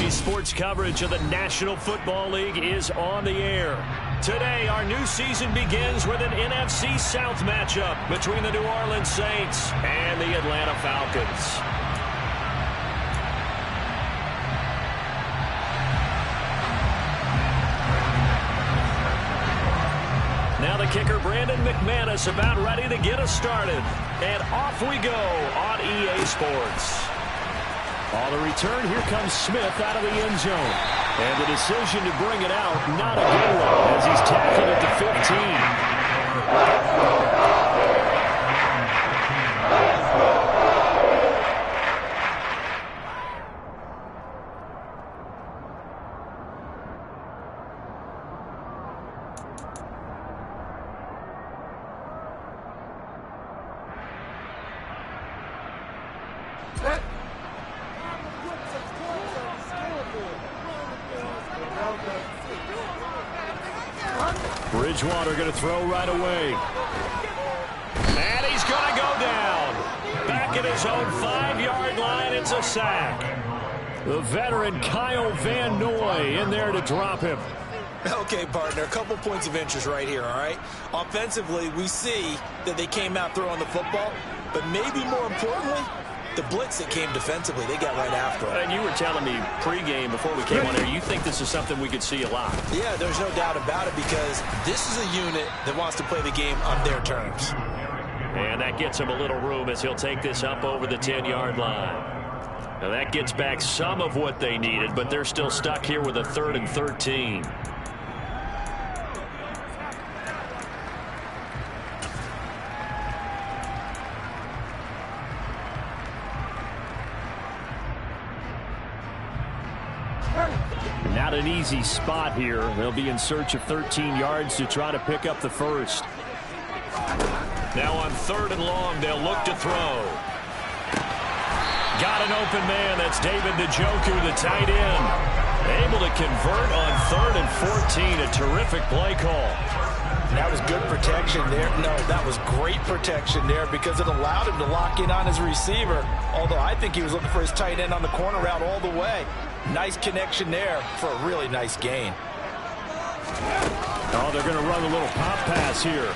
NBC Sports coverage of the National Football League is on the air. Today, our new season begins with an NFC South matchup between the New Orleans Saints and the Atlanta Falcons. Now the kicker, Brandon McManus, about ready to get us started. And off we go on EA Sports. On the return, here comes Smith out of the end zone. And the decision to bring it out, not a good one, as he's tackled at the 15. Bridgewater going to throw right away. And he's going to go down. Back at his own 5-yard line, it's a sack. The veteran Kyle Van Noy in there to drop him. Okay, partner, a couple points of interest right here, all right? Offensively, we see that they came out throwing the football, but maybe more importantly, the blitz that came defensively, they got right after it. And you were telling me pregame before we came on here, you think this is something we could see a lot. Yeah, there's no doubt about it because this is a unit that wants to play the game on their terms. And that gets him a little room as he'll take this up over the 10-yard line. Now that gets back some of what they needed, but they're still stuck here with a 3rd and 13. Not an easy spot here. They'll be in search of 13 yards to try to pick up the first. Now on 3rd and long, they'll look to throw. Got an open man. That's David Njoku, the tight end. Able to convert on 3rd and 14. A terrific play call. That was good protection there. No, that was great protection there because it allowed him to lock in on his receiver. Although I think he was looking for his tight end on the corner route all the way. Nice connection there for a really nice gain. Oh, they're going to run a little pop pass here.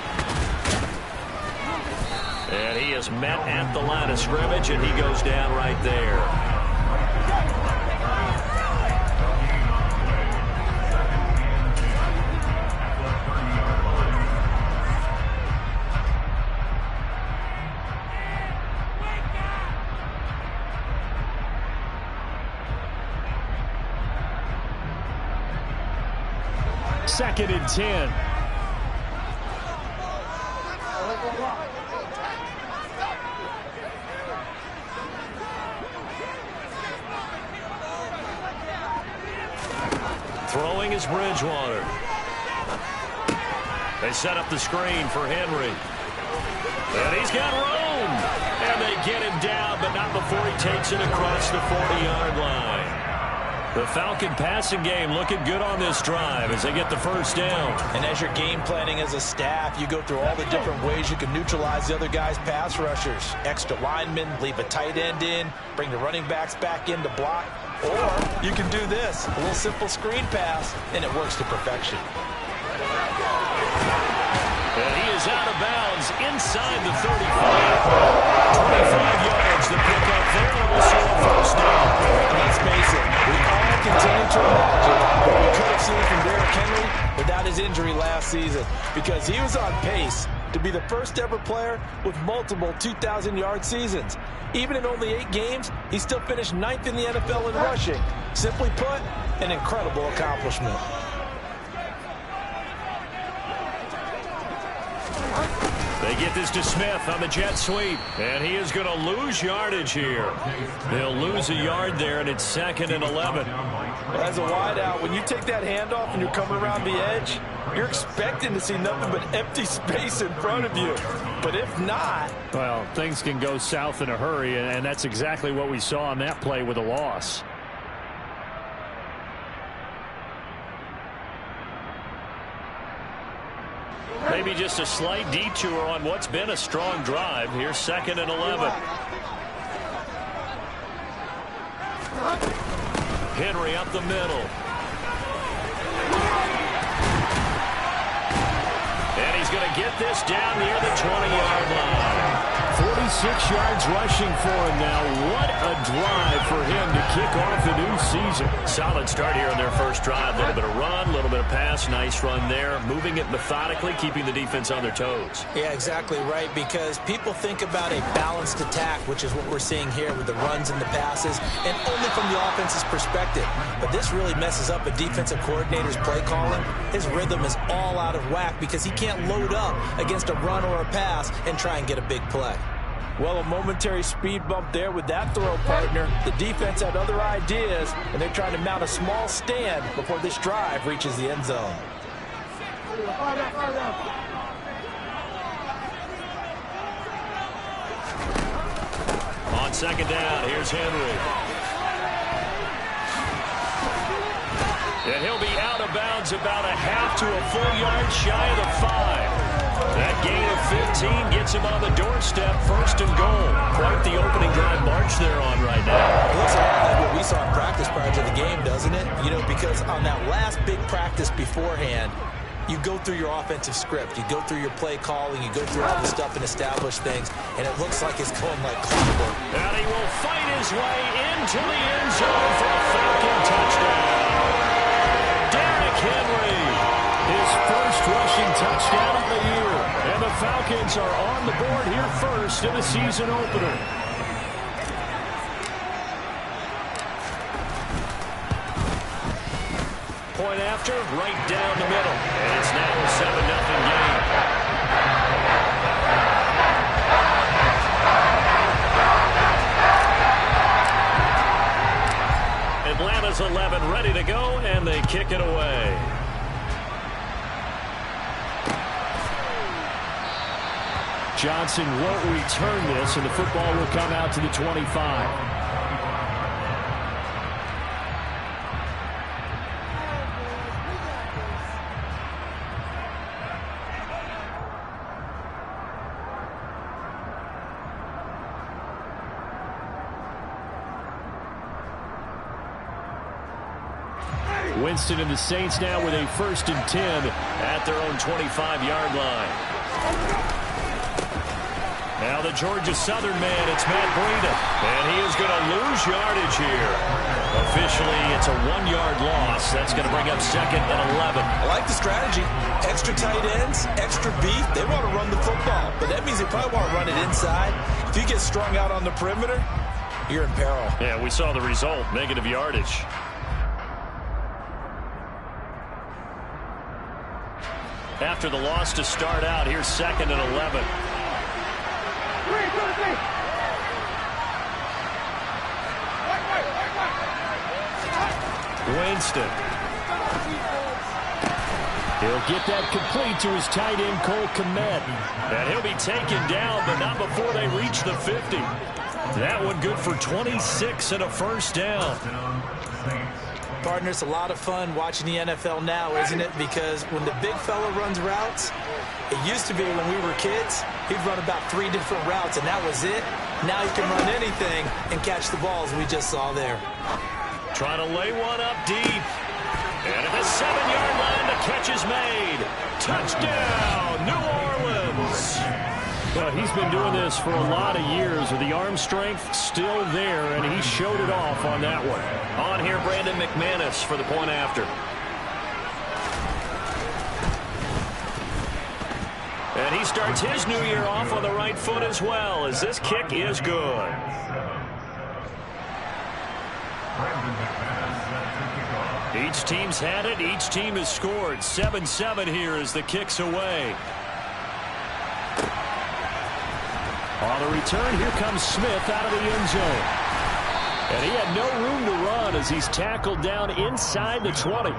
And he is met at the line of scrimmage, and he goes down right there. Second and 10. Throwing is Bridgewater. They set up the screen for Henry. And he's got room. And they get him down, but not before he takes it across the 40-yard line. The Falcon passing game looking good on this drive as they get the first down. And as you're game planning as a staff, you go through all the different ways you can neutralize the other guy's pass rushers. Extra linemen, leave a tight end in, bring the running backs back in to block. Or you can do this, a little simple screen pass, and it works to perfection. And he is out of bounds inside the 35. 25 yards to pick up there, and also a first down. Let's face it, we all continue to imagine what we could have seen from Derrick Henry without his injury last season, because he was on pace to be the first ever player with multiple 2,000-yard seasons. Even in only 8 games, he still finished 9th in the NFL in rushing. Simply put, an incredible accomplishment. They get this to Smith on the jet sweep, and he is going to lose yardage here. They'll lose a yard there, and it's 2nd and 11. Well, as a wideout, when you take that handoff and you're coming around the edge, you're expecting to see nothing but empty space in front of you. But if not... well, things can go south in a hurry, and that's exactly what we saw on that play with a loss. Maybe just a slight detour on what's been a strong drive. Here's 2nd and 11. Henry up the middle. And he's going to get this down near the 20-yard line. 46 yards rushing for him now. What a drive for him to kick off the new season. Solid start here on their first drive. A little bit of run, a little bit of pass. Nice run there. Moving it methodically, keeping the defense on their toes. Yeah, exactly right, because people think about a balanced attack, which is what we're seeing here with the runs and the passes, and only from the offense's perspective. But this really messes up a defensive coordinator's play calling. His rhythm is all out of whack because he can't load up against a run or a pass and try and get a big play. Well, a momentary speed bump there with that throw, partner. The defense had other ideas, and they're trying to mount a small stand before this drive reaches the end zone. On second down, here's Henry. And he'll be out of bounds about a half to a full yard shy of the 5. That gain of 15 gets him on the doorstep, first and goal. Quite the opening drive march they're on right now. It looks a lot like what we saw in practice prior to the game, doesn't it? You know, because on that last big practice beforehand, you go through your offensive script. You go through your play calling. You go through all the stuff and establish things, and it looks like it's going like clockwork. And he will fight his way into the end zone for a Falcon touchdown. Henry, his first rushing touchdown of the year. And the Falcons are on the board here first in the season opener. Point after, right down the middle. And it's now a 7-0 game. Atlanta's 11 ready to go, and they kick it away. Johnson won't return this, and the football will come out to the 25. Winston and the Saints now with a 1st and 10 at their own 25-yard line. Now the Georgia Southern man, it's Matt Breida, and he is going to lose yardage here. Officially, it's a 1-yard loss. That's going to bring up 2nd and 11. I like the strategy. Extra tight ends, extra beef. They want to run the football, but that means they probably want to run it inside. If you get strung out on the perimeter, you're in peril. Yeah, we saw the result, negative yardage. After the loss to start out, here's 2nd and 11. Winston. He'll get that complete to his tight end, Cole Kmet. And he'll be taken down, but not before they reach the 50. That one good for 26 and a first down. Partner, it's a lot of fun watching the NFL now, isn't it? Because when the big fella runs routes, it used to be when we were kids, he'd run about 3 different routes, and that was it. Now he can run anything and catch the balls we just saw there. Trying to lay one up deep. And at the 7-yard line, the catch is made. Touchdown, New Orleans. Well, he's been doing this for a lot of years with the arm strength still there, and he showed it off on that one. On here, Brandon McManus for the point after. And he starts his new year off on the right foot as well, as this kick is good. Each team's had it. Each team has scored. 7-7 here as the kick's away. On the return, here comes Smith out of the end zone. And he had no room to run as he's tackled down inside the 20.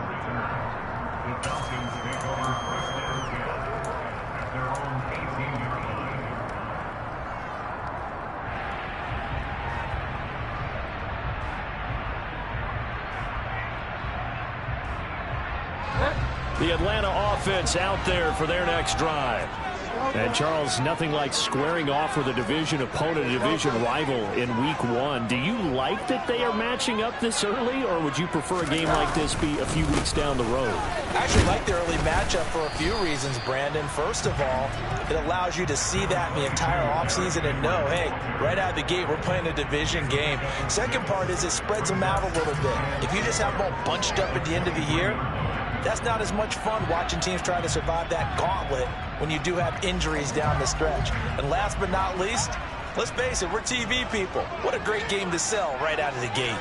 The Atlanta offense out there for their next drive. And Charles, nothing like squaring off with a division opponent, a division rival in week 1. Do you like that they are matching up this early, or would you prefer a game like this be a few weeks down the road? I actually like the early matchup for a few reasons, Brandon. First of all, it allows you to see that in the entire offseason and know, hey, right out of the gate, we're playing a division game. Second part is it spreads them out a little bit. If you just have them all bunched up at the end of the year, that's not as much fun watching teams try to survive that gauntlet when you do have injuries down the stretch. And last but not least, let's face it, we're TV people. What a great game to sell right out of the gate.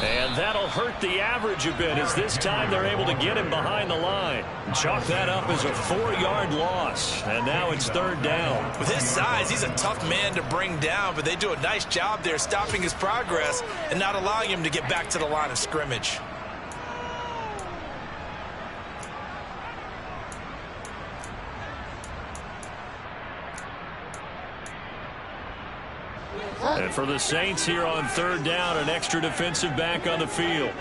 And that'll hurt the average a bit as this time they're able to get him behind the line. Chalk that up as a 4-yard loss. And now it's 3rd down. With his size, he's a tough man to bring down, but they do a nice job there stopping his progress and not allowing him to get back to the line of scrimmage. And for the Saints here on 3rd down, an extra defensive back on the field.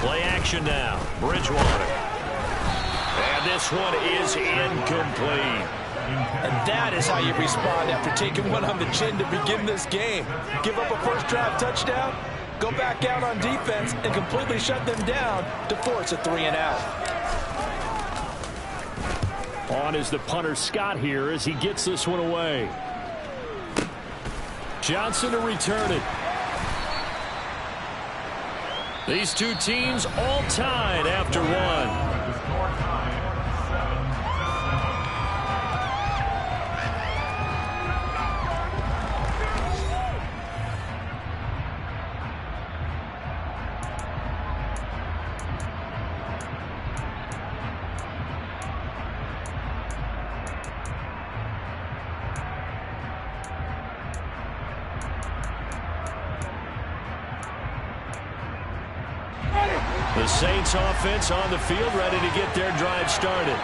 Play action now. Bridgewater. And this one is incomplete. And that is how you respond after taking one on the chin to begin this game. Give up a first drive touchdown, go back out on defense, and completely shut them down to force a 3-and-out. On is the punter Scott here as he gets this one away. Johnson to return it. These two teams all tied after one. The Saints offense on the field ready to get their drive started.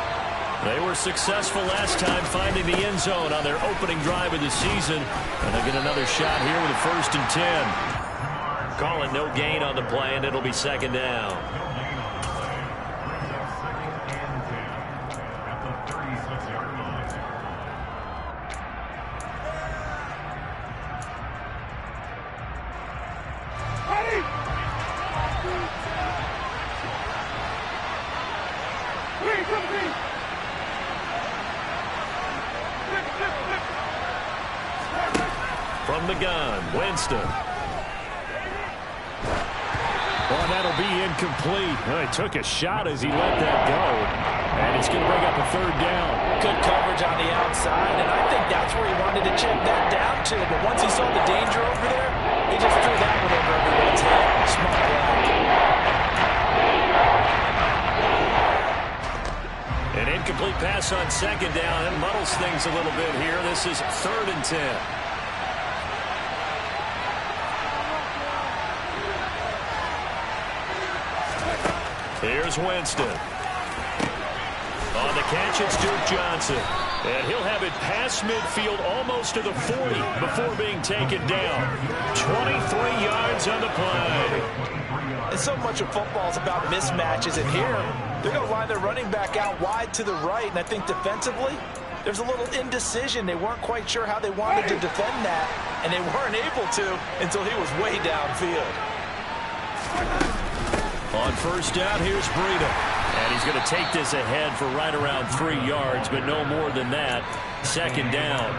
They were successful last time finding the end zone on their opening drive of the season. And they get another shot here with a 1st and 10. Calling no gain on the play, and it'll be 2nd down. From the gun, Winston. Well, that'll be incomplete. Well, he took a shot as he let that go. And it's going to bring up a 3rd down. Good coverage on the outside, and I think that's where he wanted to check that down to. But once he saw the danger over there, he just threw that one over everyone's head. Smart play. An incomplete pass on 2nd down. It muddles things a little bit here. This is 3rd and 10. Here's Winston. On the catch, it's Duke Johnson. And he'll have it past midfield almost to the 40 before being taken down. 23 yards on the play. And so much of football is about mismatches. And here, they're going to line their running back out wide to the right. And I think defensively, there's a little indecision. They weren't quite sure how they wanted to defend that. And they weren't able to until he was way downfield. On 1st down, here's Breida. And he's going to take this ahead for right around 3 yards, but no more than that. 2nd down.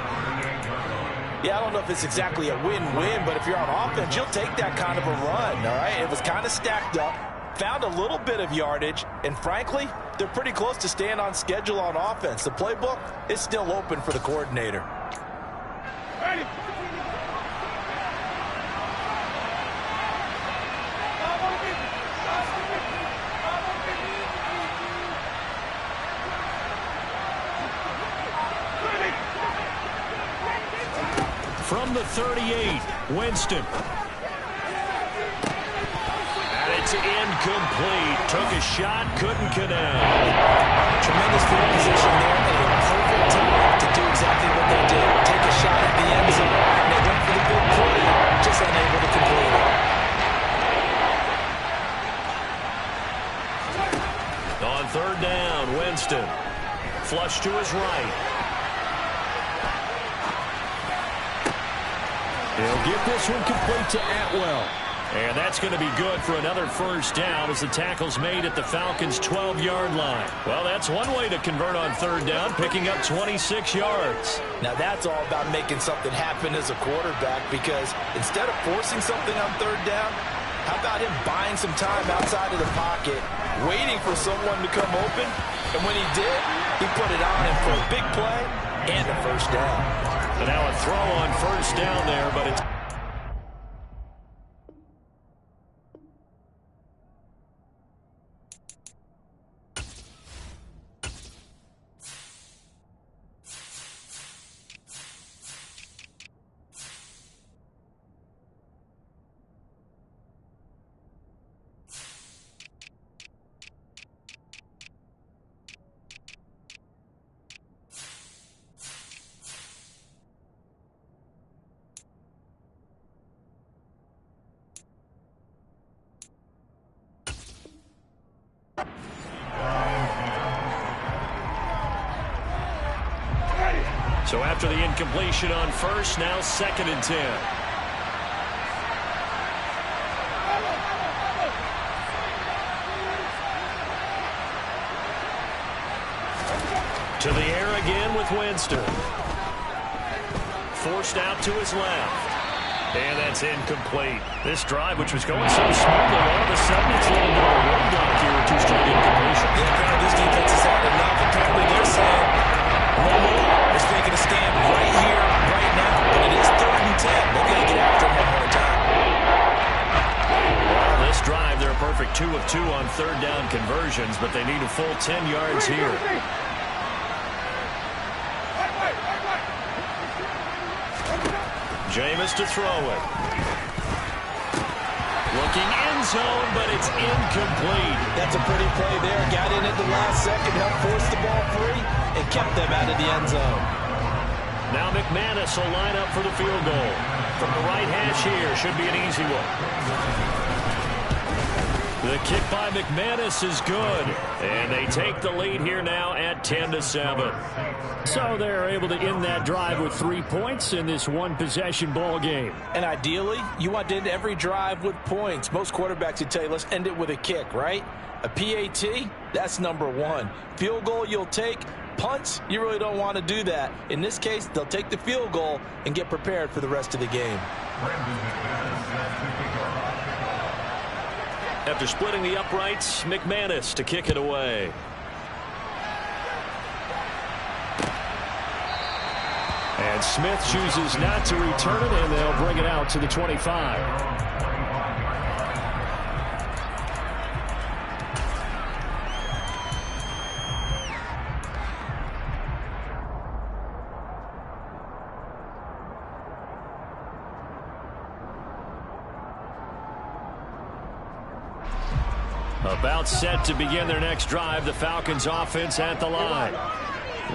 Yeah, I don't know if it's exactly a win-win, but if you're on offense, you'll take that kind of a run, all right? It was kind of stacked up, found a little bit of yardage, and frankly, they're pretty close to staying on schedule on offense. The playbook is still open for the coordinator. Ready. From the 38, Winston. And it's incomplete. Took a shot, couldn't connect. Tremendous field position there, and a perfect time to do exactly what they did. Take a shot at the end zone. And they went for the big play, just unable to complete it. third down, Winston. Flush to his right. He'll get this one complete to Atwell. And that's going to be good for another first down as the tackle's made at the Falcons' 12-yard line. Well, that's one way to convert on third down, picking up 26 yards. Now, that's all about making something happen as a quarterback, because instead of forcing something on third down, how about him buying some time outside of the pocket, waiting for someone to come open, and when he did, he put it on him for a big play and a first down. And now a throw on first down there, but it's... So after the incompletion on first, now 2nd and 10. To the air again with Winston. Forced out to his left. And that's incomplete. This drive, which was going so smoothly, all of a sudden it's leading to a roadblock here with 2 straight incompletions. Yeah, apparently this defense has had enough. Apparently they're saying, no more. It's making a stand right here, right now. But it is 3rd and 10. They're going to get after him one more time. Well, this drive, they're a perfect 2 of 2 on third down conversions, but they need a full 10 yards here. Jameis to throw it. Looking end zone, but it's incomplete. That's a pretty play there. Got in at the last second, helped force the ball free, and kept them out of the end zone. Now McManus will line up for the field goal. From the right hash here, should be an easy one. The kick by McManus is good. And they take the lead here now at 10-7. So they're able to end that drive with 3 points in this one-possession ball game. And ideally, you want to end every drive with points. Most quarterbacks would tell you, let's end it with a kick, right? A PAT, that's number 1. Field goal you'll take. Punts, you really don't want to do that. In this case, they'll take the field goal and get prepared for the rest of the game. After splitting the uprights, McManus to kick it away. And Smith chooses not to return it, and they'll bring it out to the 25. About set to begin their next drive, the Falcons offense at the line.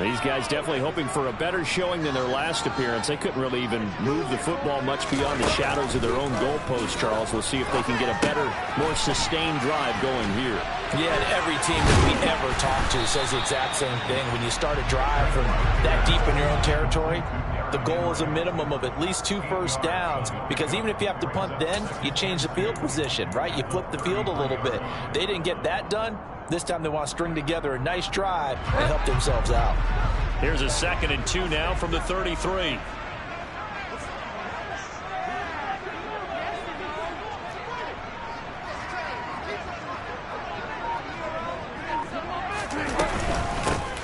These guys definitely hoping for a better showing than their last appearance. They couldn't really even move the football much beyond the shadows of their own goalpost, Charles. We'll see if they can get a better, more sustained drive going here. Yeah, and every team that we ever talk to says the exact same thing. When you start a drive from that deep in your own territory, the goal is a minimum of at least 2 first downs, because even if you have to punt then, you change the field position, right? You flip the field a little bit. They didn't get that done. This time they want to string together a nice drive and help themselves out. Here's a 2nd and 2 now from the 33.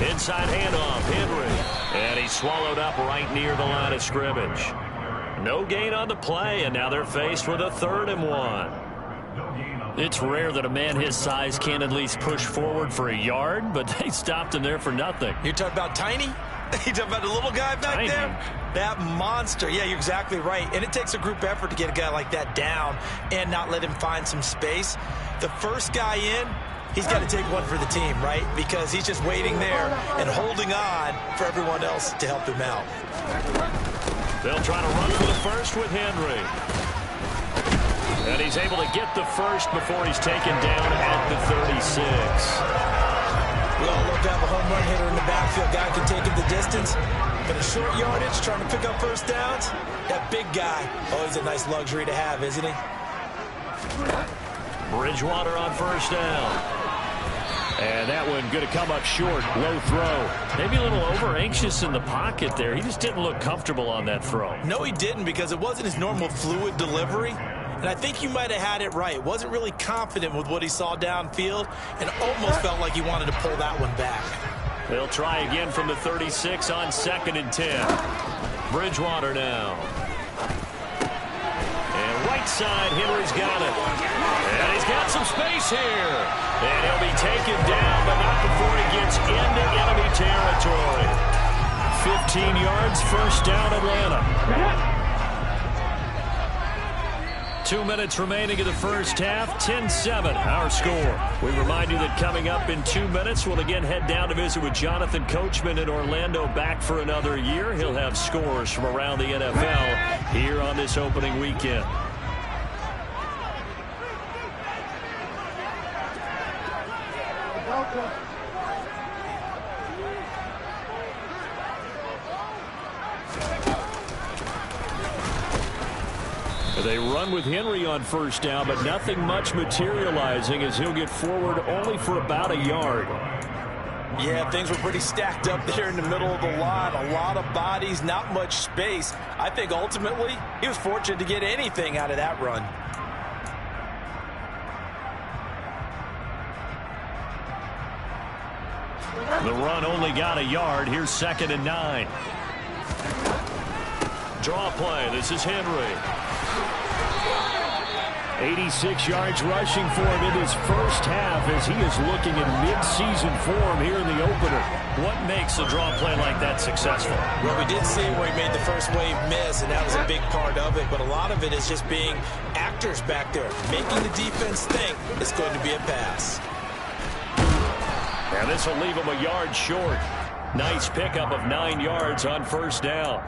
Inside handoff, Henry. And he's swallowed up right near the line of scrimmage. No gain on the play, and now they're faced with a 3rd and 1. It's rare that a man his size can't at least push forward for a yard, but they stopped him there for nothing. You're talking about Tiny? You're talking about the little guy back there? That monster. Yeah, you're exactly right. And it takes a group effort to get a guy like that down and not let him find some space. The first guy in, he's got to take one for the team, right? Because he's just waiting there and holding on for everyone else to help him out. They'll try to run for the first with Henry. And he's able to get the first before he's taken down at the 36. We all love to have a home run hitter in the backfield. Guy can take it the distance. But a short yardage, trying to pick up first downs, that big guy, always a nice luxury to have, isn't he? Bridgewater on first down. And that one going to come up short. Low throw. Maybe a little over-anxious in the pocket there. He just didn't look comfortable on that throw. No, he didn't, because it wasn't his normal fluid delivery. And I think you might have had it right. Wasn't really confident with what he saw downfield and almost felt like he wanted to pull that one back. They'll try again from the 36 on 2nd and 10. Bridgewater now. And right side, Henry's got it. And he's got some space here. And he'll be taken down, but not before he gets into enemy territory. 15 yards, first down, Atlanta. 2 minutes remaining in the first half, 10-7 our score. We remind you that coming up in 2 minutes, we'll again head down to visit with Jonathan Coachman in Orlando, back for another year. He'll have scores from around the NFL here on this opening weekend. They run with Henry on first down, but nothing much materializing as he'll get forward only for about a yard. Yeah, things were pretty stacked up there in the middle of the line. A lot of bodies, not much space. I think ultimately he was fortunate to get anything out of that run. The run only got a yard. Here's 2nd and 9. Draw play. This is Henry. 86 yards rushing for him in his first half as he is looking in mid-season form here in the opener. What makes a draw play like that successful? Well, we did see where he made the first wave miss, and that was a big part of it. But a lot of it is just being actors back there, making the defense think it's going to be a pass. And this will leave him a yard short. Nice pickup of 9 yards on first down.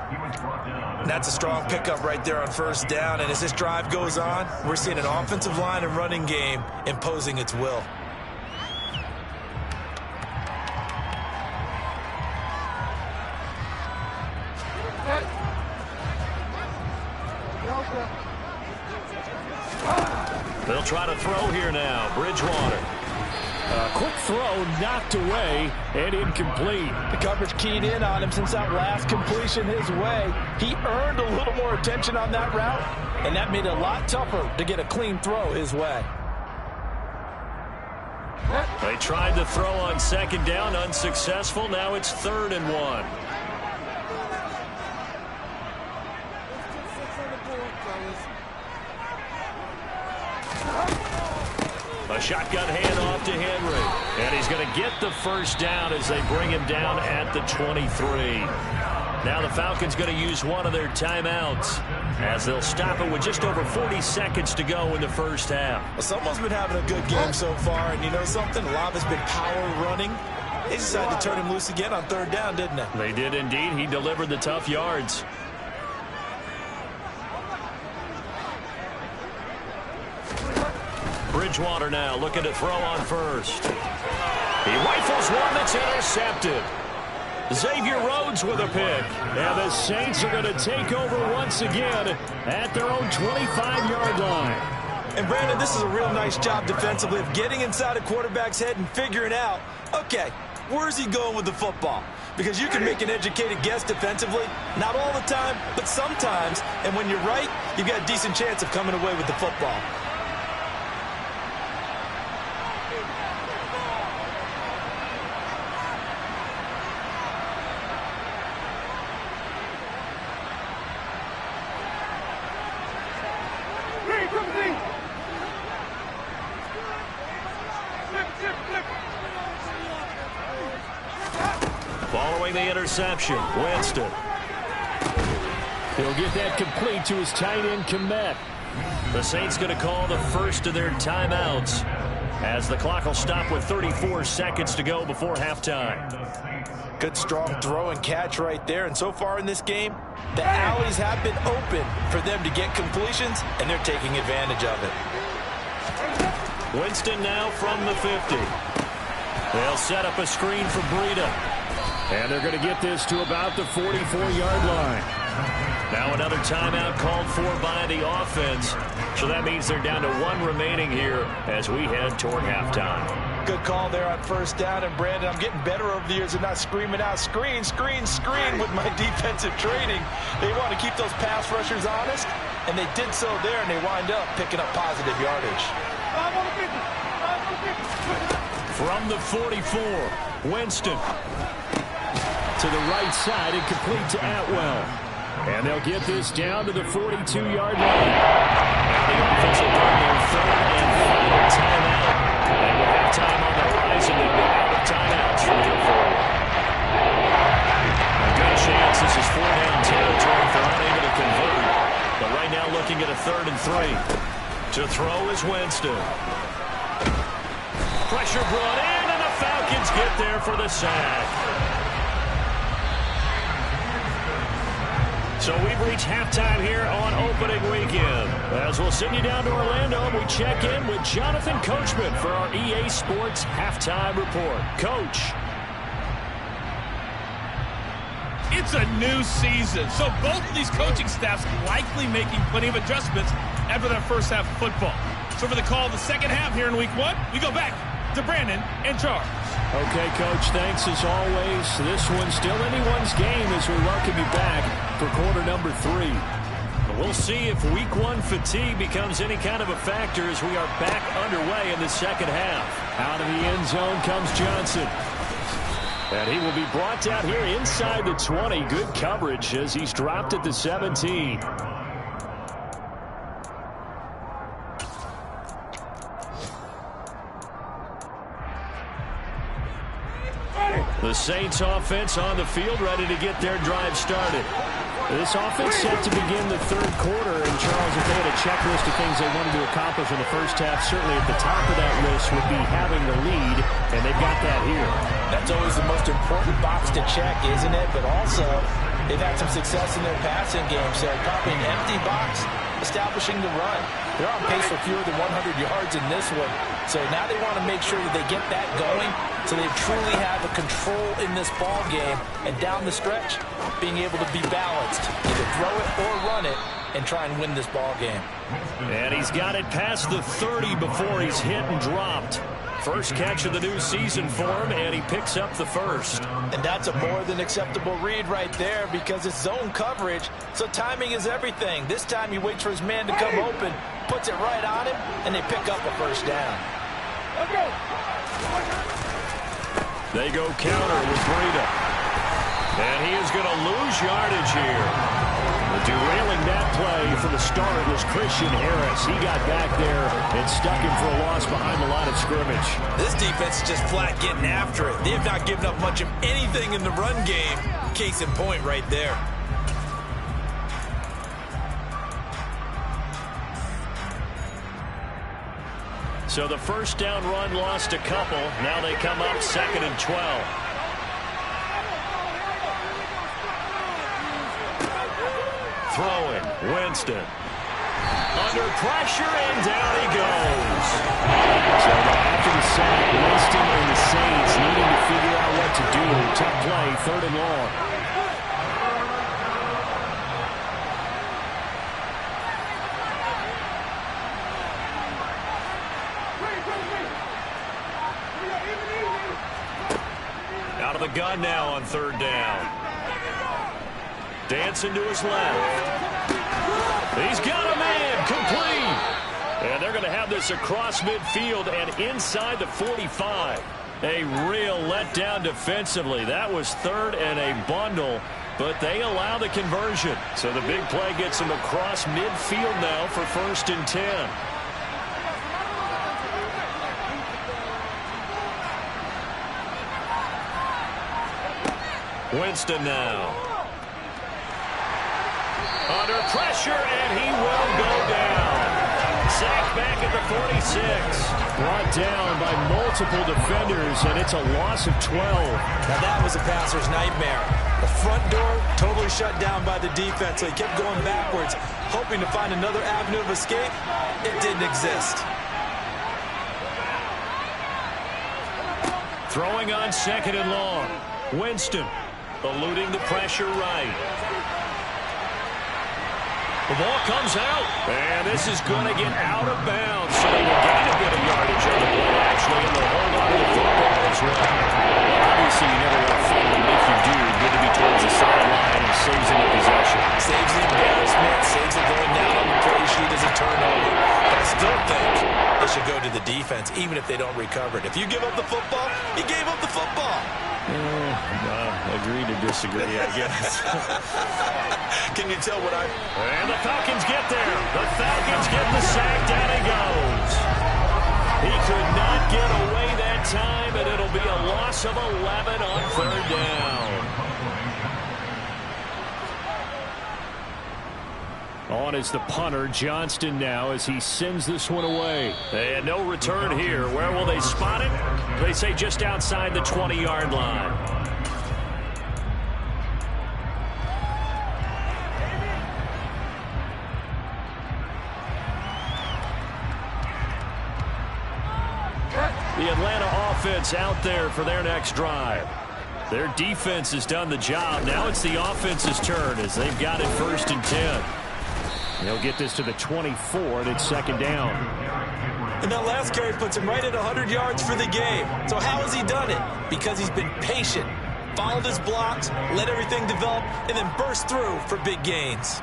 That's a strong pickup right there on first down. And as this drive goes on, we're seeing an offensive line and running game imposing its will. They'll try to throw here now. Bridgewater. Quick throw knocked away and incomplete. The coverage keyed in on him since that last completion his way. He earned a little more attention on that route, and that made it a lot tougher to get a clean throw his way. They tried to throw on 2nd down, unsuccessful. Now it's 3rd and 1. A shotgun handoff to Henry. And he's going to get the first down as they bring him down at the 23. Now the Falcons going to use one of their timeouts as they'll stop it with just over 40 seconds to go in the first half. Well, someone's been having a good game so far, and you know something? A lot of it's been power running. They decided to turn him loose again on 3rd down, didn't they? They did indeed. He delivered the tough yards. Bridgewater now looking to throw on first. He rifles one that's intercepted. Xavier Rhodes with a pick. And the Saints are going to take over once again at their own 25-yard line. And Brandon, this is a real nice job defensively of getting inside a quarterback's head and figuring out, okay, where's he going with the football? Because you can make an educated guess defensively, not all the time, but sometimes. And when you're right, you've got a decent chance of coming away with the football. Following the interception, Winston. He'll get that complete to his tight end, Kmet. The Saints going to call the first of their timeouts as the clock will stop with 34 seconds to go before halftime. Good strong throw and catch right there. And so far in this game, the alleys have been open for them to get completions, and they're taking advantage of it. Winston now from the 50. They'll set up a screen for Breida. And they're going to get this to about the 44-yard line. Now another timeout called for by the offense. So that means they're down to 1 remaining here as we head toward halftime. Good call there on first down. And, Brandon, I'm getting better over the years of not screaming out, screen, screen, screen with my defensive training. They want to keep those pass rushers honest, and they did so there, and they wind up picking up positive yardage. From the 44, Winston. To the right side and complete to Atwell. And they'll get this down to the 42-yard line. Now the offense will bring their third and final timeout. And with halftime on the horizon, they'll be out of timeouts from here forward. A good chance this is 4-down territory if they're unable to convert. But right now looking at a 3rd and 3. To throw is Winston. Pressure brought in, and the Falcons get there for the sack. So we've reached halftime here on opening weekend. As we'll send you down to Orlando, we check in with Jonathan Coachman for our EA Sports Halftime Report. Coach. It's a new season, so both of these coaching staffs likely making plenty of adjustments after that first half of football. So for the call of the second half here in week 1, we go back to Brandon and Charles. Okay, Coach, thanks as always. This one's still anyone's game as we welcome you back for quarter number 3. We'll see if week 1 fatigue becomes any kind of a factor as we are back underway in the second half. Out of the end zone comes Johnson. And he will be brought down here inside the 20. Good coverage as he's dropped at the 17. The Saints offense on the field, ready to get their drive started. This offense set to begin the 3rd quarter, and Charles, if they had a checklist of things they wanted to accomplish in the first half, certainly at the top of that list would be having the lead, and they've got that here. That's always the most important box to check, isn't it? But also, they've had some success in their passing game, so probably an empty box, establishing the run. They're on pace for fewer than 100 yards in this one, so now they want to make sure that they get that going so they truly have a control in this ball game, and down the stretch, being able to be balanced, either throw it or run it, and try and win this ball game. And he's got it past the 30 before he's hit and dropped. First catch of the new season for him, and he picks up the first. And that's a more than acceptable read right there because it's zone coverage, so timing is everything. This time he waits for his man to come open, puts it right on him, and they pick up a first down. They go counter with Breida. And he is going to lose yardage here. Derailing that play for the start was Christian Harris. He got back there and stuck him for a loss behind the line of scrimmage. This defense is just flat getting after it. They have not given up much of anything in the run game. Case in point right there. So the first down run lost a couple. Now they come up 2nd and 12. Throwing, Winston. Under pressure, and down he goes. So after the sack, Winston and the Saints needing to figure out what to do. Tough play, 3rd and long. Out of the gun now on 3rd down. Dancing to his left. He's got a man, complete. And they're going to have this across midfield and inside the 45. A real letdown defensively. That was 3rd and a bundle, but they allow the conversion. So the big play gets them across midfield now for 1st and 10. Winston now. Under pressure, and he will go down. Sacked back at the 46. Brought down by multiple defenders, and it's a loss of 12. Now that was a passer's nightmare. The front door totally shut down by the defense, so he kept going backwards, hoping to find another avenue of escape. It didn't exist. Throwing on 2nd and long. Winston eluding the pressure right. The ball comes out, and this is going to get out of bounds. So they will gain a bit of yardage on the play, actually, and they'll hold on to the football as well. Obviously, you never want fun to make you do. Good to be towards the sideline and saves him the possession. Saves the embarrassment, saves it going down on the play sheet as a turnover. But I still think it should go to the defense, even if they don't recover it. If you give up the football, you gave up the football. Agree to disagree, I guess. Can you tell what And the Falcons get there. The Falcons get the sack. Down he goes. He could not get away that time, and it'll be a loss of 11 on 3rd down. On is the punter, Johnston, now as he sends this one away. And no return here. Where will they spot it? They say just outside the 20-yard line. The Atlanta offense out there for their next drive. Their defense has done the job. Now it's the offense's turn as they've got it 1st and 10. They'll get this to the 24, and it's 2nd down. And that last carry puts him right at 100 yards for the game. So how has he done it? Because he's been patient, followed his blocks, let everything develop, and then burst through for big gains.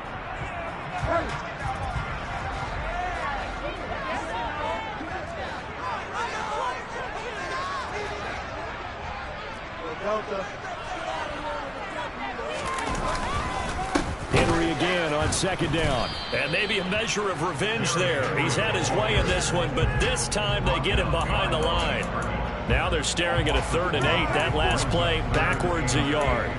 Henry again on 2nd down. And maybe a measure of revenge there. He's had his way in this one, but this time they get him behind the line. Now they're staring at a 3rd and 8. That last play backwards a yard.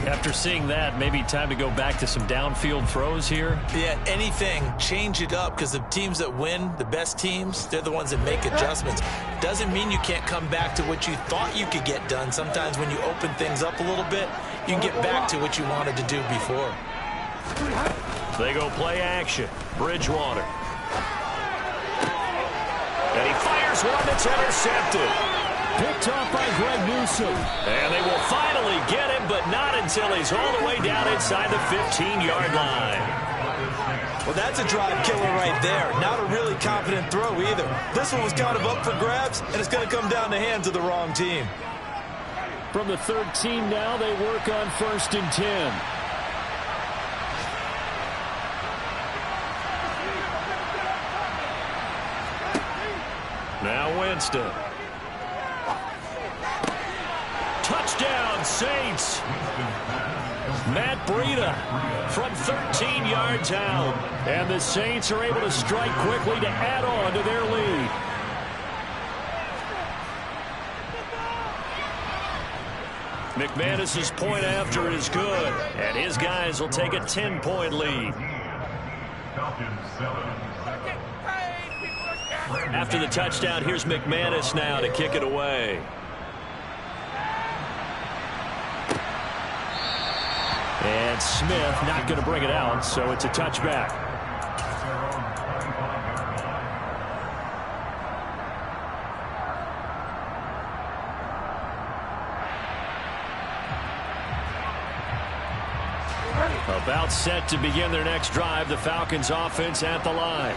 After seeing that, maybe time to go back to some downfield throws here. Yeah, anything, change it up, because the teams that win, the best teams, they're the ones that make adjustments. Doesn't mean you can't come back to what you thought you could get done. Sometimes when you open things up a little bit, you can get back to what you wanted to do before. They go play action. Bridgewater. And he fires one that's intercepted. Picked off by Greg Newsom. And they will finally get him, but not until he's all the way down inside the 15-yard line. Well, that's a drive killer right there. Not a really confident throw either. This one was kind of up for grabs, and it's going to come down the hands of the wrong team. From the 13 now, they work on 1st and 10. Now Winston. Touchdown, Saints. Matt Breida from 13 yards out. And the Saints are able to strike quickly to add on to their lead. McManus's point after is good. And his guys will take a 10-point lead. After the touchdown, here's McManus now to kick it away. And Smith not going to bring it out, so it's a touchback. About set to begin their next drive, the Falcons offense at the line.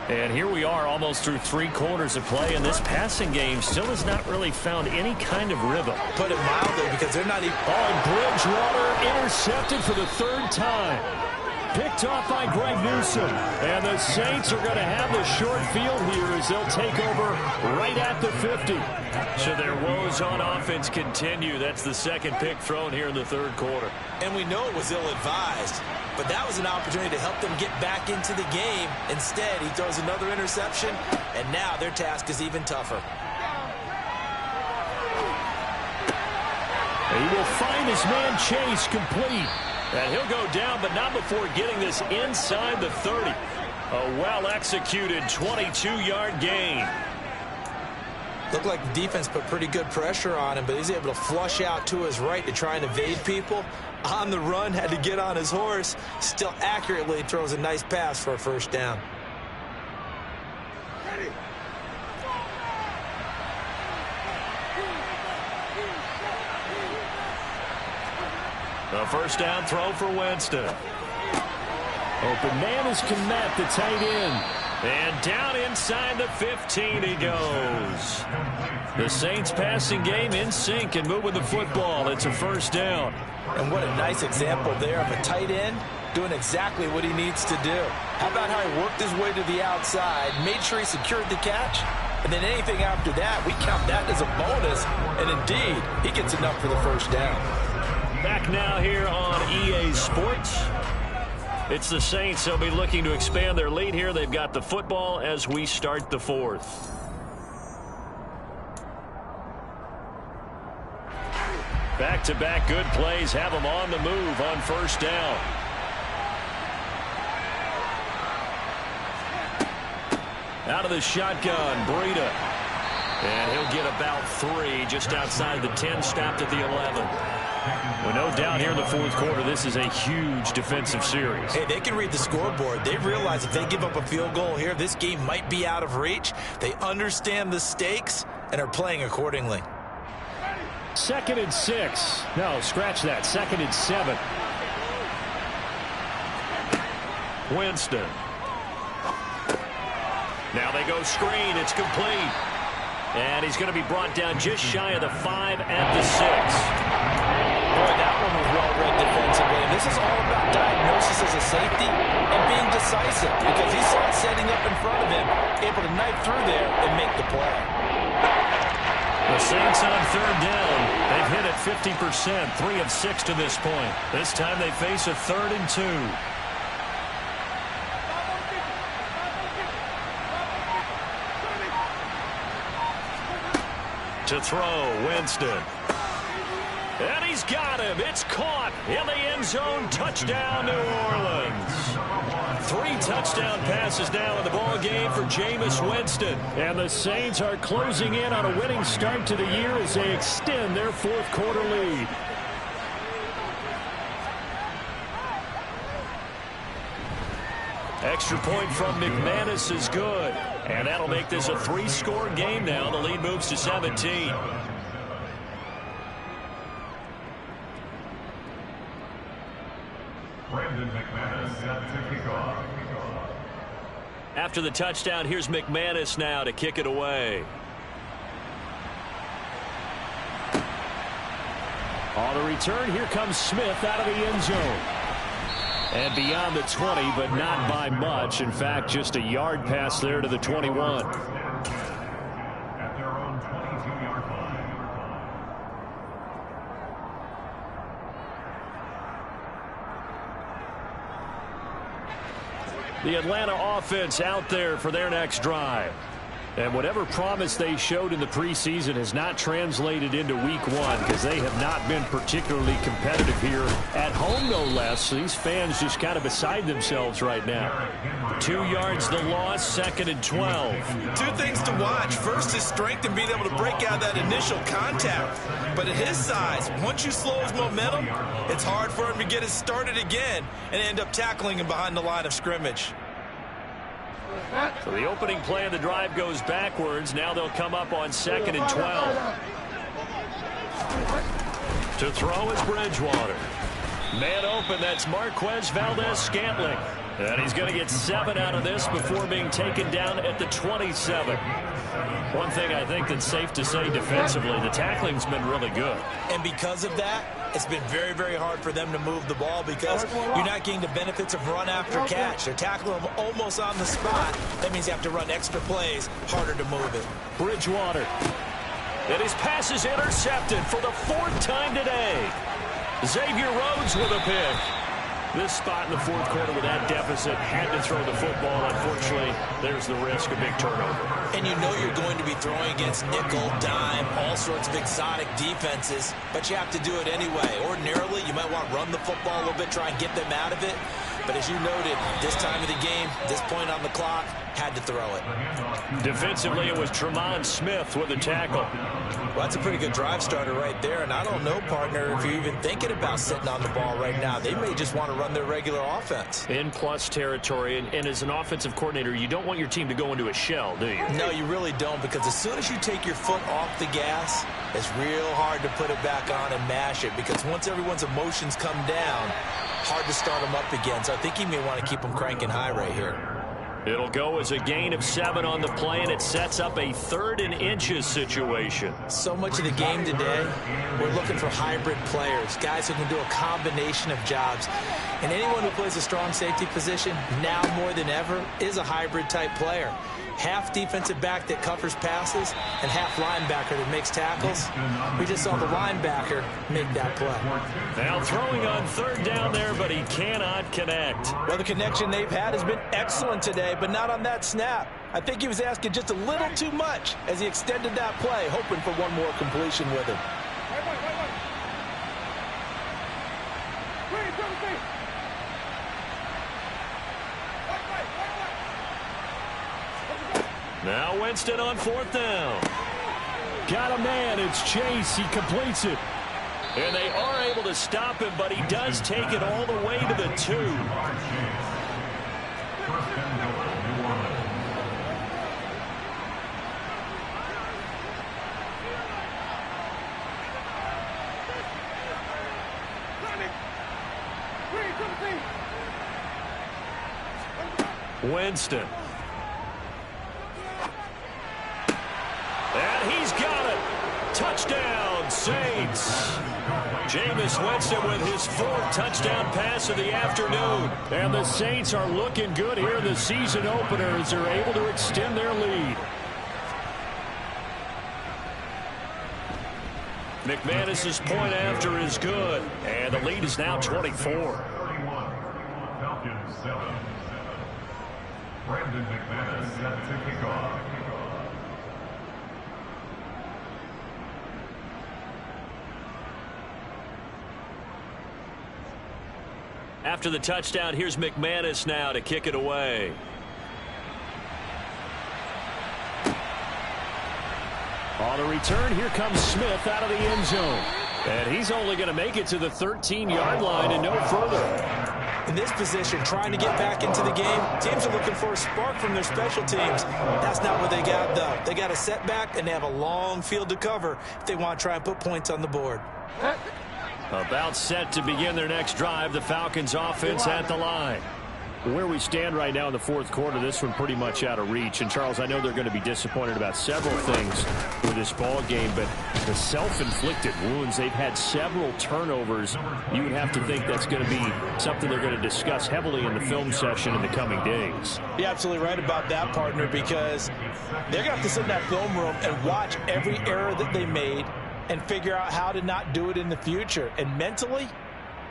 And here we are almost through 3 quarters of play, and this passing game still has not really found any kind of rhythm. Put it mildly, because they're not even... Bridgewater intercepted for the 3rd time. Picked off by Greg Newsom. And the Saints are going to have the short field here as they'll take over right at the 50. So their woes on offense continue. That's the 2nd pick thrown here in the 3rd quarter. And we know it was ill-advised, but that was an opportunity to help them get back into the game. Instead, he throws another interception, and now their task is even tougher. He will find his man Chase complete. And he'll go down, but not before getting this inside the 30. A well-executed 22-yard gain. Looked like the defense put pretty good pressure on him, but he's able to flush out to his right to try and evade people. On the run, had to get on his horse. Still accurately throws a nice pass for a 1st down. A first down throw for Winston. Open man is Kmet, the tight end. And down inside the 15 he goes. The Saints passing game in sync and moving the football. It's a first down. And what a nice example there of a tight end doing exactly what he needs to do. How about how he worked his way to the outside, made sure he secured the catch, and then anything after that, we count that as a bonus. And indeed, he gets enough for the first down. Back now here on EA Sports. It's the Saints. They'll be looking to expand their lead here. They've got the football as we start the fourth. Back-to-back good plays have them on the move on first down. Out of the shotgun, Breida. And he'll get about 3 just outside the 10, stopped at the 11. Well, no doubt here in the fourth quarter, this is a huge defensive series. Hey, they can read the scoreboard. They realize if they give up a field goal here, this game might be out of reach. They understand the stakes and are playing accordingly. 2nd and 6. No, scratch that. 2nd and 7. Winston. Now they go screen. It's complete. And he's going to be brought down just shy of the 5 at the 6. Boy, that one was well read defensively. And this is all about diagnosis as a safety and being decisive because he saw it setting up in front of him, able to knife through there and make the play. The Saints on third down. They've hit it 50%, 3 of 6 to this point. This time they face a 3rd and 2. To throw, Winston. And he's got him. It's caught in the end zone. Touchdown, New Orleans. 3 touchdown passes now in the ball game for Jameis Winston. And the Saints are closing in on a winning start to the year as they extend their fourth quarter lead. Extra point from McManus is good. And that'll make this a 3-score game now. The lead moves to 17. After the touchdown, here's McManus now to kick it away. On the return, here comes Smith out of the end zone. And beyond the 20, but not by much. In fact, just a yard pass there to the 21. At their own 22-yard line. The Atlanta offense out there for their next drive. And whatever promise they showed in the preseason has not translated into week 1 because they have not been particularly competitive here at home, no less. These fans just kind of beside themselves right now. 2 yards the loss, 2nd and 12. 2 things to watch. First, his strength and being able to break out that initial contact. But at his size, once you slow his momentum, it's hard for him to get it started again and end up tackling him behind the line of scrimmage. So the opening play of the drive goes backwards. Now they'll come up on 2nd and 12. To throw is Bridgewater. Man open, that's Marquez Valdez-Scantling. And he's going to get 7 out of this before being taken down at the 27. One thing I think that's safe to say defensively, the tackling's been really good. And because of that, it's been very, very hard for them to move the ball because you're not getting the benefits of run after catch. They're tackling them almost on the spot. That means you have to run extra plays, harder to move it. Bridgewater. And his pass is intercepted for the 4th time today. Xavier Rhodes with a pick. This spot in the fourth quarter with that deficit, had to throw the football. Unfortunately, there's the risk of big turnover. And you know you're going to be throwing against nickel, dime, all sorts of exotic defenses, but you have to do it anyway. Ordinarily, you might want to run the football a little bit, try and get them out of it. But as you noted, this time of the game, this point on the clock, had to throw it. Defensively, it was Tremont Smith with a tackle. Well, that's a pretty good drive starter right there. And I don't know, partner, if you're even thinking about sitting on the ball right now. They may just want to run their regular offense. In plus territory, and as an offensive coordinator, you don't want your team to go into a shell, do you? No, you really don't, because as soon as you take your foot off the gas, it's real hard to put it back on and mash it, because once everyone's emotions come down, hard to start them up again. So I think you may want to keep them cranking high right here. It'll go as a gain of 7 on the play, and it sets up a 3rd and inches situation. So much of the game today, we're looking for hybrid players, guys who can do a combination of jobs. And anyone who plays a strong safety position, now more than ever, is a hybrid type player. Half defensive back that covers passes and half linebacker that makes tackles. We just saw the linebacker make that play. Now throwing on 3rd down there, but he cannot connect. Well, the connection they've had has been excellent today, but not on that snap. I think he was asking just a little too much as he extended that play, hoping for one more completion with him. Now Winston on 4th down. Got a man. It's Chase. He completes it. And they are able to stop him, but he does take it all the way to the 2. Winston. And he's got it. Touchdown, Saints. Jameis Winston with his 4th touchdown pass of the afternoon. And the Saints are looking good here in the season opener as they're able to extend their lead. McManus's point after is good. And the lead is now 24. 31. Falcons 7. Brandon McManus set to kick off. After the touchdown, here's McManus now to kick it away. On the return, here comes Smith out of the end zone. And he's only going to make it to the 13-yard line and no further. In this position, trying to get back into the game, teams are looking for a spark from their special teams. That's not what they got, though. They got a setback, and they have a long field to cover if they want to try and put points on the board. About set to begin their next drive, the Falcons offense at the line. Where we stand right now in the 4th quarter, this one pretty much out of reach. And, Charles, I know they're going to be disappointed about several things with this ball game, but the self-inflicted wounds, they've had several turnovers. You would have to think that's going to be something they're going to discuss heavily in the film session in the coming days. You're absolutely right about that, partner, because they're going to have to sit in that film room and watch every error that they made and figure out how to not do it in the future. And mentally,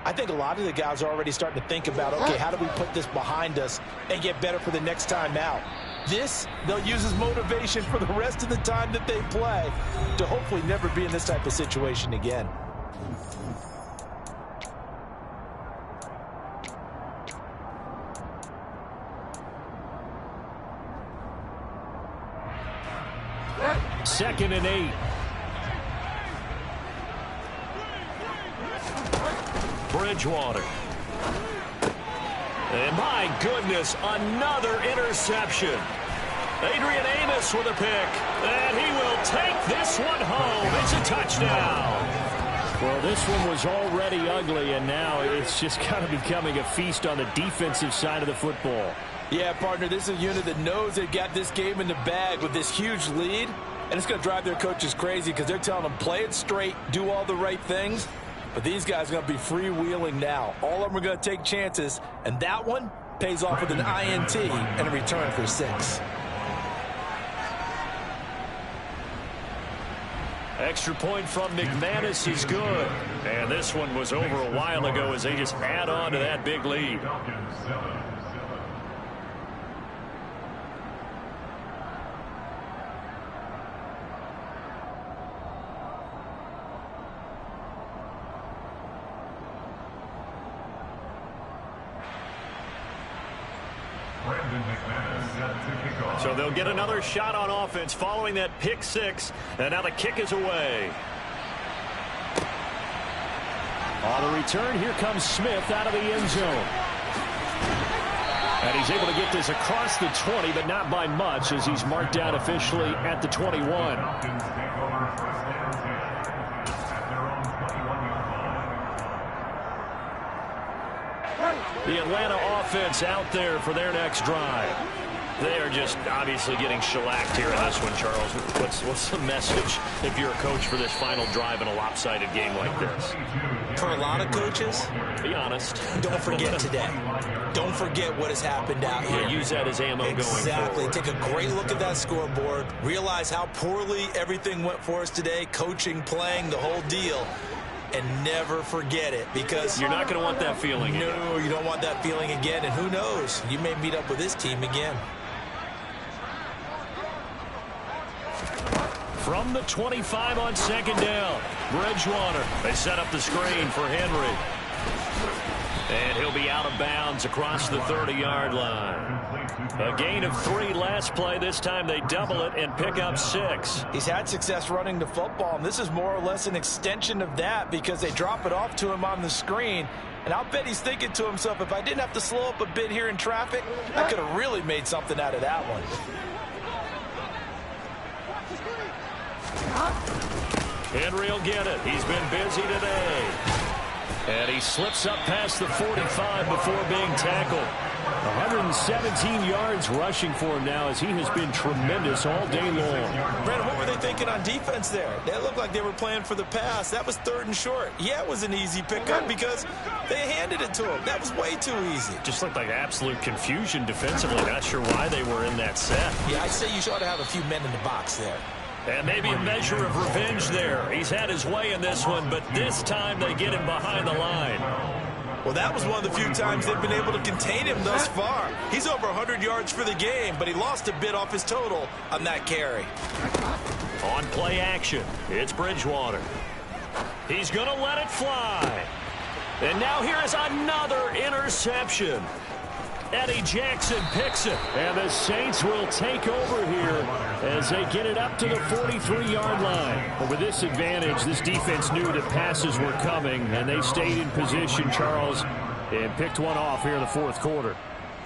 I think a lot of the guys are already starting to think about, okay, how do we put this behind us and get better for the next time out? This, they'll use as motivation for the rest of the time that they play to hopefully never be in this type of situation again. Second and 8. Bridgewater. And my goodness, another interception. Adrian Amos with a pick. And he will take this one home. It's a touchdown. Well, this one was already ugly, and now it's just kind of becoming a feast on the defensive side of the football. Yeah, partner, this is a unit that knows they've got this game in the bag with this huge lead. And it's going to drive their coaches crazy because they're telling them, play it straight, do all the right things. But these guys are going to be freewheeling now. All of them are going to take chances, and that one pays off with an INT and a return for 6. Extra point from McManus is good. And this one was over a while ago as they just add on to that big lead. Falcons 7. So they'll get another shot on offense following that pick six. And now the kick is away. On the return, here comes Smith out of the end zone. And he's able to get this across the 20, but not by much, as he's marked down officially at the 21. Falcons take over first down 10 at their own 21-yard line. The Atlanta offense out there for their next drive. They are just obviously getting shellacked here in this one, Charles. What's the message if you're a coach for this final drive in a lopsided game like this? For a lot of coaches, Be honest. don't forget today. Don't forget what has happened out here. Yeah, use that as ammo going forward. Exactly. Take a great look at that scoreboard. Realize how poorly everything went for us today. Coaching, playing, the whole deal. And never forget it, because You're not going to want that feeling again. no, you don't want that feeling again. And who knows? You may meet up with this team again. From the 25 on second down, Bridgewater. They set up the screen for Henry. And he'll be out of bounds across the 30-yard line. A gain of 3 last play. This time they double it and pick up 6. He's had success running the football, and this is more or less an extension of that, because they drop it off to him on the screen. And I'll bet he's thinking to himself, if I didn't have to slow up a bit here in traffic, I could have really made something out of that one. Henry will get it. He's been busy today. And he slips up past the 45 before being tackled. 117 yards rushing for him now, as he has been tremendous all day long. Brad, what were they thinking on defense there? They looked like they were playing for the pass. That was 3rd and short. Yeah, it was an easy pickup because they handed it to him. That was way too easy. Just looked like absolute confusion defensively. Not sure why they were in that set. Yeah, I'd say you ought to have a few men in the box there. And maybe a measure of revenge there. He's had his way in this one, but this time they get him behind the line. Well, that was one of the few times they've been able to contain him thus far. He's over 100 yards for the game, but he lost a bit off his total on that carry. On play action, it's Bridgewater. He's going to let it fly. And now here is another interception. Eddie Jackson picks it. And the Saints will take over here as they get it up to the 43-yard line. But with this advantage, this defense knew that passes were coming, and they stayed in position, Charles, and picked one off here in the 4th quarter.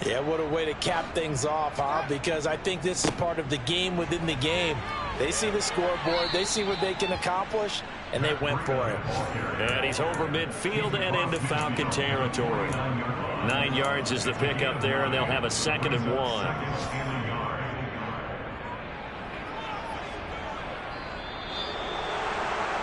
Yeah, what a way to cap things off, huh? Because I think this is part of the game within the game. They see the scoreboard, they see what they can accomplish, and they went for it. And he's over midfield and into Falcon territory. 9 yards is the pickup there, and they'll have a 2nd and 1.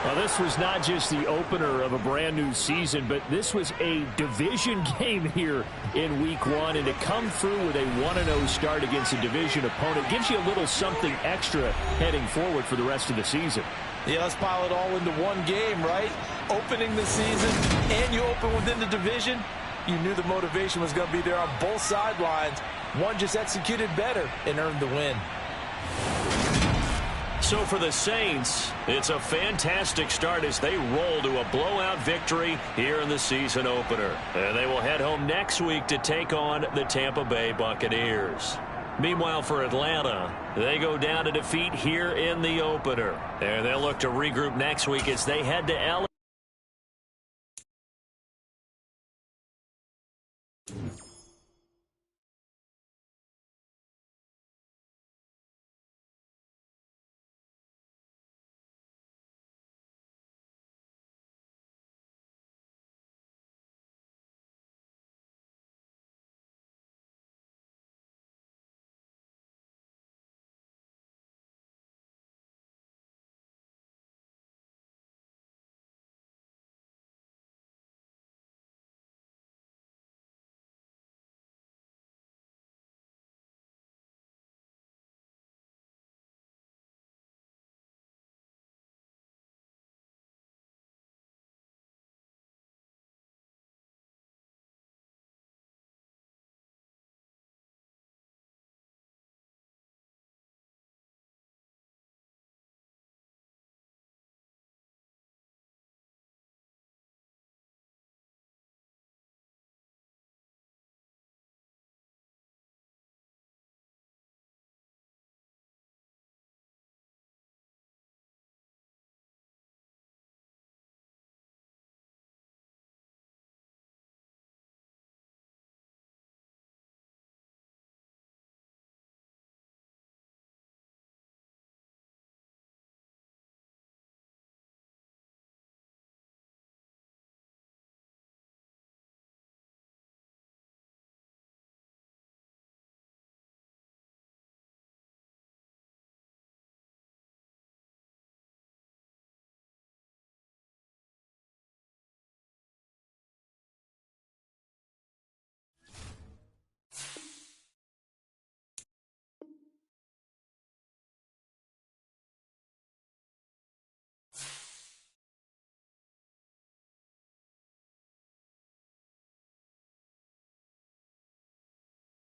Well, this was not just the opener of a brand new season, but this was a division game here in week 1. And to come through with a 1-0 start against a division opponent gives you a little something extra heading forward for the rest of the season. Yeah, let's pile it all into one game, right? Opening the season, and you open within the division. You knew the motivation was going to be there on both sidelines. One just executed better and earned the win. So for the Saints, it's a fantastic start as they roll to a blowout victory here in the season opener. And they will head home next week to take on the Tampa Bay Buccaneers. Meanwhile, for Atlanta, they go down to defeat here in the opener. And they'll look to regroup next week as they head to LA.